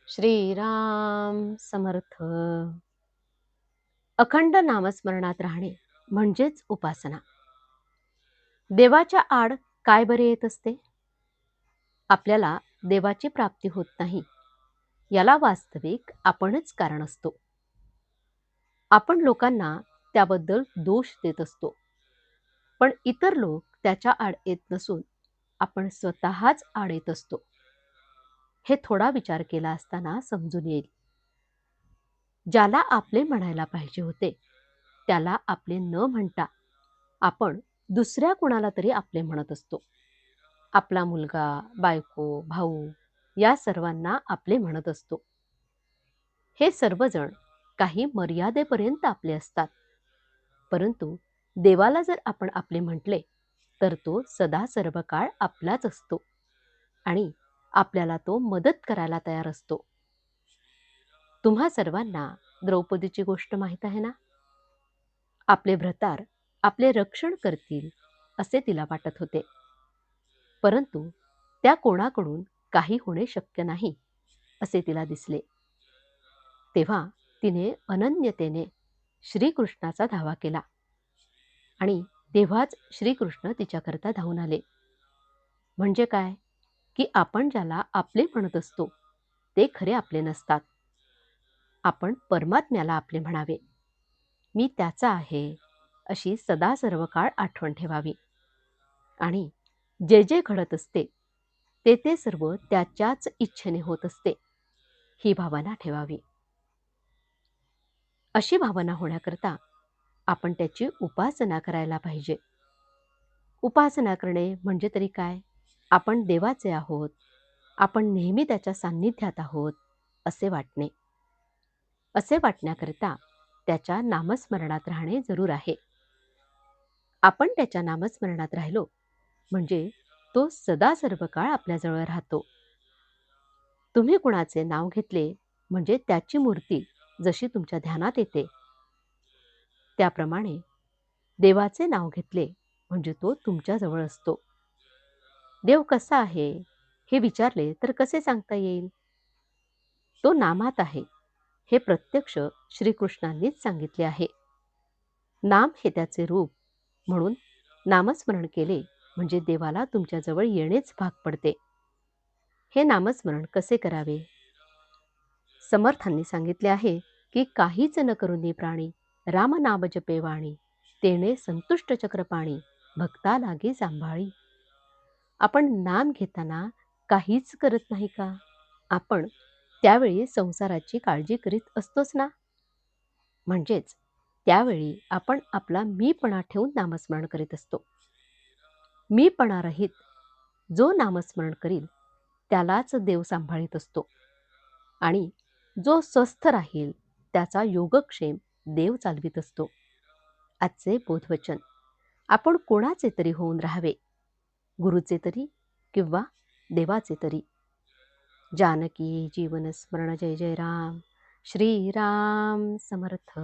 श्रीराम समर्थ. अखंड नामस्मरणात राहणे म्हणजेच उपासना. देवाच्या आड काय बरे येत असते? आपल्याला देवाची प्राप्ती होत नाही, याला वास्तविक आपणच कारण असतो. आपण लोकांना त्याबद्दल दोष देत असतो, पण इतर लोक त्याच्या आड येत नसून आपण स्वतःच आड येत असतो. हे थोडा विचार केला असताना समजून येईल. ज्याला आपले म्हणायला पाहिजे होते, त्याला आपले न म्हणता आपण दुसऱ्या कुणाला तरी आपले म्हणत असतो. आपला मुलगा, बायको, भाऊ या सर्वांना आपले म्हणत असतो. हे सर्वजण काही मर्यादेपर्यंत आपले असतात. परंतु देवाला जर आपण आपले म्हटले, तर तो सदा सर्व काळ आपलाच असतो आणि आपल्याला तो मदत करायला तयार असतो. तुम्हा सर्वांना द्रौपदीची गोष्ट माहीत आहे ना? आपले भ्रातार आपले रक्षण करतील असे तिला वाटत होते, परंतु त्या कोणाकडून काही होणे शक्य नाही असे तिला दिसले. तेव्हा तिने अनन्यतेने श्रीकृष्णाचा धावा केला आणि तेव्हाच श्रीकृष्ण तिच्याकरता धावून आले. म्हणजे काय, की आपण ज्याला आपले म्हणत असतो ते खरे आपले नसतात. आपण परमात्म्याला आपले म्हणावे. मी त्याचा आहे अशी सदा सर्व काळ आठवण ठेवावी आणि जे जे घडत असते ते ते सर्व त्याच्याच इच्छेने होत असते, ही भावना ठेवावी. अशी भावना होण्याकरता आपण त्याची उपासना करायला पाहिजे. उपासना करणे म्हणजे तरी काय? आपण देवाचे आहोत, आपण नेहमी त्याच्या सान्निध्यात आहोत असे वाटणे. असे वाटण्याकरता त्याच्या नामस्मरणात राहणे जरूर आहे. आपण त्याच्या नामस्मरणात राहिलो म्हणजे तो सदा सर्व काळ आपल्याजवळ राहतो. तुम्ही कुणाचे नाव घेतले म्हणजे त्याची मूर्ती जशी तुमच्या ध्यानात येते, त्याप्रमाणे देवाचे नाव घेतले म्हणजे तो तुमच्याजवळ असतो. देव कसा आहे हे विचारले तर कसे सांगता येईल? तो नामात आहे हे प्रत्यक्ष श्रीकृष्णांनीच सांगितले आहे. नाम हे त्याचे रूप, म्हणून नामस्मरण केले म्हणजे देवाला तुमच्याजवळ येणेच भाग पडते. हे नामस्मरण कसे करावे? समर्थांनी सांगितले आहे की काहीच न करुनी प्राणी राम नाम जपे वाणी, तेणे संतुष्ट चक्रपाणी भक्ता लागे सांभाळी. आपण नाम घेताना काहीच करत नाही का? आपण त्यावेळी संसाराची काळजी करीत असतोच ना? म्हणजेच त्यावेळी आपण आपला मीपणा ठेवून नामस्मरण करीत असतो. मीपणा रहित जो नामस्मरण करील त्यालाच देव सांभाळीत असतो आणि जो स्वस्थ राहील त्याचा योगक्षेम देव चालवित असतो. आजचे बोधवचन आपण कोणाचे तरी होऊन राहावे, गुरुचे तरी किंवा देवाचे तरी. जानकी जीवन स्मरण. जय जय राम. श्रीराम समर्थ.